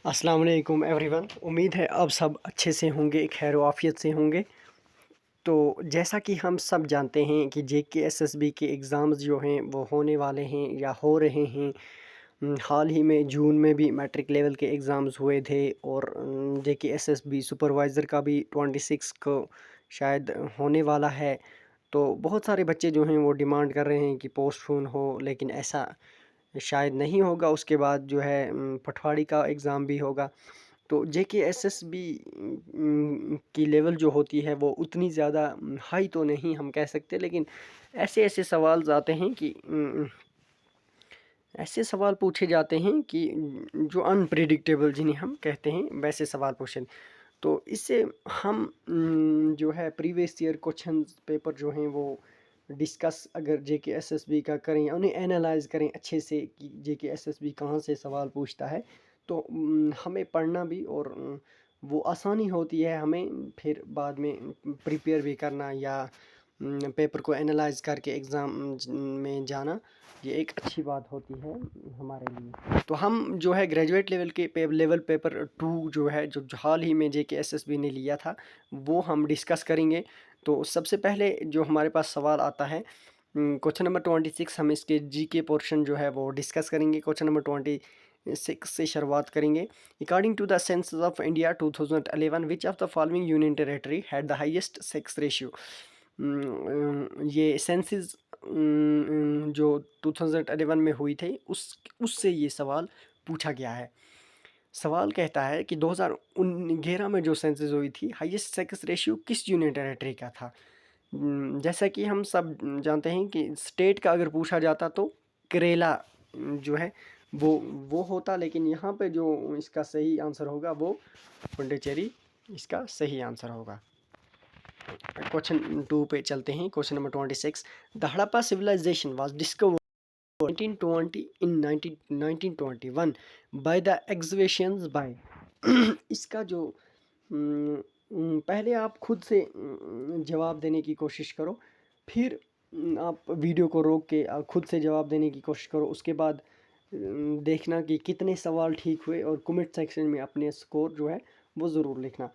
अस्सलाम वालेकुम एवरीवन। उम्मीद है आप सब अच्छे से होंगे, खैर आफियत से होंगे। तो जैसा कि हम सब जानते हैं कि जेकेएसएसबी के एग्ज़ाम्स जो हैं वो होने वाले हैं या हो रहे हैं। हाल ही में जून में भी मैट्रिक लेवल के एग्ज़ाम्स हुए थे और जेकेएसएसबी सुपरवाइज़र का भी 26 को शायद होने वाला है। तो बहुत सारे बच्चे जो हैं वो डिमांड कर रहे हैं कि पोस्टपोन हो, लेकिन ऐसा शायद नहीं होगा। उसके बाद जो है पटवारी का एग्ज़ाम भी होगा। तो जेकेएसएसबी की लेवल जो होती है वो उतनी ज़्यादा हाई तो नहीं हम कह सकते, लेकिन ऐसे ऐसे सवाल आते हैं कि ऐसे सवाल पूछे जाते हैं कि जो अनप्रिडिक्टेबल जिन्हें हम कहते हैं वैसे सवाल पूछे। तो इससे हम जो है प्रीवियस ईयर क्वेश्चन पेपर जो हैं वो डिस्कस अगर जेकेएसएसबी का करें, उन्हें एनालाइज करें अच्छे से कि जेकेएसएसबी कहाँ से सवाल पूछता है, तो हमें पढ़ना भी और वो आसानी होती है हमें फिर बाद में प्रिपेयर भी करना या पेपर को एनालाइज करके एग्ज़ाम में जाना। ये एक अच्छी बात होती है हमारे लिए। तो हम जो है ग्रेजुएट लेवल के लेवल पेपर 2 जो है जो हाल ही में जेकेएसएसबी ने लिया था वो हम डिस्कस करेंगे। तो सबसे पहले जो हमारे पास सवाल आता है क्वेश्चन नंबर 26, हम इसके जीके पोर्शन जो है वो डिस्कस करेंगे। क्वेश्चन नंबर 26 से शुरुआत करेंगे। According to the census of India 2011 which of the following union territory had the highest sex ratio. ये सेंसस जो 2011 में हुई थी उससे ये सवाल पूछा गया है। सवाल कहता है कि 2011 में जो सेंसस हुई थी हाईएस्ट सेक्स रेशियो किस यूनियन टेरेटरी का था। जैसा कि हम सब जानते हैं कि स्टेट का अगर पूछा जाता तो केरला जो है वो होता, लेकिन यहाँ पे जो इसका सही आंसर होगा वो पुडुचेरी इसका सही आंसर होगा। क्वेश्चन 2 पे चलते हैं। Question number 26, the Harappa civilization was discovered 1920 in 1921 by the excavations by इसका जो पहले आप खुद से जवाब देने की कोशिश करो, फिर आप वीडियो को रोक के खुद से जवाब देने की कोशिश करो। उसके बाद देखना कि कितने सवाल ठीक हुए और कमेंट सेक्शन में अपने स्कोर जो है वो ज़रूर लिखना।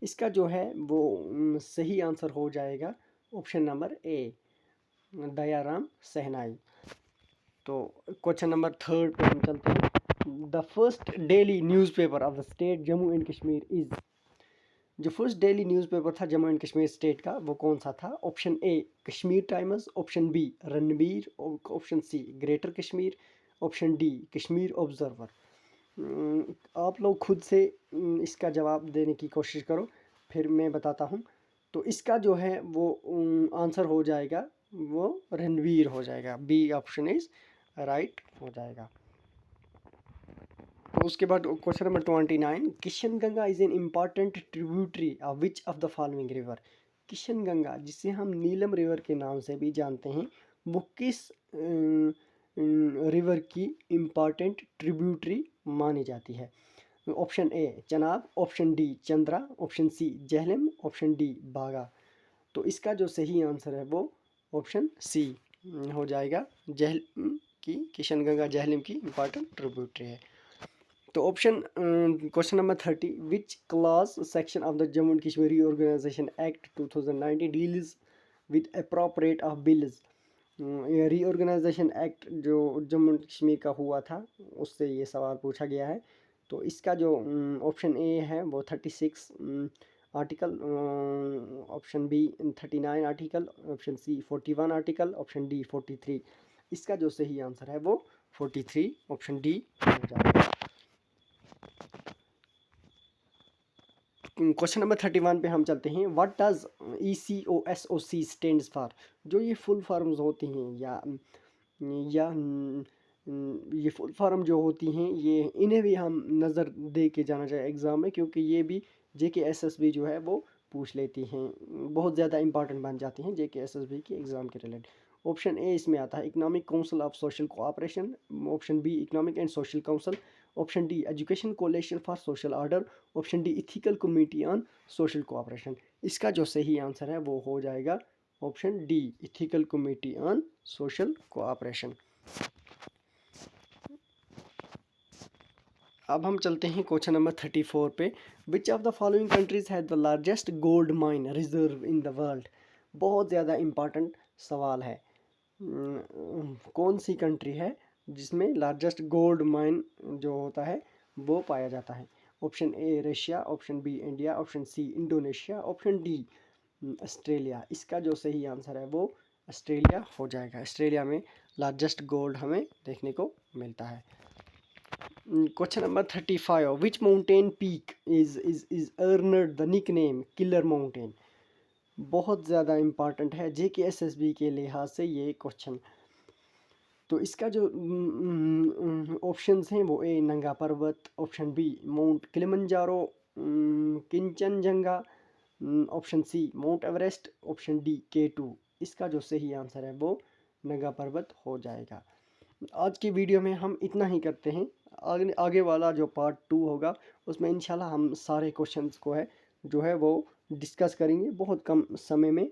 इसका जो है वो सही आंसर हो जाएगा ऑप्शन नंबर ए, दयाराम सहनाई। तो क्वेश्चन नंबर 3 पे हम चलते हैं। The first daily newspaper of the state Jammu and Kashmir is. जो फर्स्ट डेली न्यूज़पेपर था जम्मू एंड कश्मीर स्टेट का वो कौन सा था। Option A Kashmir times, option B Ranbir, option C greater Kashmir, option D Kashmir observer. आप लोग खुद से इसका जवाब देने की कोशिश करो, फिर मैं बताता हूँ। तो इसका जो है वो आंसर हो जाएगा वो रणवीर हो जाएगा। बी ऑप्शन इज राइट हो जाएगा। तो उसके बाद question number 29, Kishan Ganga is an important tributary of which of the following river. Kishan Ganga जिसे हम नीलम रिवर के नाम से भी जानते हैं वो किस रिवर की इम्पॉर्टेंट ट्रिब्यूटरी मानी जाती है। Option A Chenab, option D Chandra, option C Jhelum, option D Baga. तो इसका जो सही आंसर है वो ऑप्शन सी हो जाएगा। झेलम की किशनगंगा झेलम की इम्पॉर्टेंट ट्रिब्यूटरी है। तो option question number 30, which class section of the Jammu and Kashmir reorganisation act 2019 deals with appropriate of bills. Reorganisation act जो जम्मू एंड कश्मीर का हुआ था उससे ये सवाल पूछा गया है। तो इसका जो ऑप्शन ए है वो 36 article, option B 39 article, option C 41 article, option D 43। इसका जो सही आंसर है वो 43 ऑप्शन डी हो जाएगा। क्वेश्चन नंबर 31 पे हम चलते हैं। What does ECOSOC stands for. जो ये फुल फॉर्म्स होती हैं या ये फुल फॉर्म जो होती हैं ये इन्हें भी हम नज़र दे के जाना चाहिए एग्ज़ाम में, क्योंकि ये भी JKSSB जो है वो पूछ लेती हैं, बहुत ज़्यादा इंपॉर्टेंट बन जाती हैं JKSSB की एग्ज़ाम के रिलेटेड। ऑप्शन ए इसमें आता है economic council of social cooperation, option be economic and social council, option D education coalition for social order, option D ethical committee on social cooperation. इसका जो सही आंसर है वो हो जाएगा option D ethical committee on social cooperation. अब हम चलते हैं क्वेश्चन नंबर 34 पे। विच of the following countries have the largest gold mine reserve in the world. बहुत ज़्यादा इम्पॉर्टेंट सवाल है। कौन सी कंट्री है जिसमें लार्जेस्ट गोल्ड माइन जो होता है वो पाया जाता है। Option A Russia, option B India, option C Indonesia, option D Australia. इसका जो सही आंसर है वो ऑस्ट्रेलिया हो जाएगा। ऑस्ट्रेलिया में लार्जेस्ट गोल्ड हमें देखने को मिलता है। Question number 35। Which mountain peak is earned the nickname killer mountain. बहुत ज़्यादा इम्पॉर्टेंट है JKSSB के लिहाज से ये क्वेश्चन। तो इसका जो ऑप्शंस हैं वो A Nanga Parbat, option B Mount Kilimanjaro, Kanchenjunga, option C Mount Everest, option D K2। इसका जो सही आंसर है वो नंगा पर्वत हो जाएगा। आज की वीडियो में हम इतना ही करते हैं। आगे वाला जो पार्ट 2 होगा उसमें इंशाल्लाह हम सारे क्वेश्चंस को है जो है वो डिस्कस करेंगे बहुत कम समय में।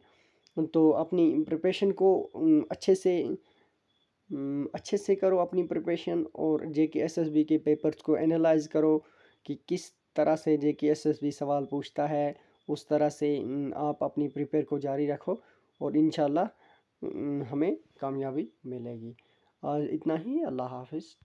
तो अपनी प्रिपरेशन को अच्छे से करो अपनी प्रिपरेशन, और JKSSB के पेपर्स को एनालाइज करो कि किस तरह से JKSSB सवाल पूछता है। उस तरह से आप अपनी प्रिपेयर को जारी रखो और इंशाल्लाह हमें कामयाबी मिलेगी। आज इतना ही। अल्लाह हाफिज़।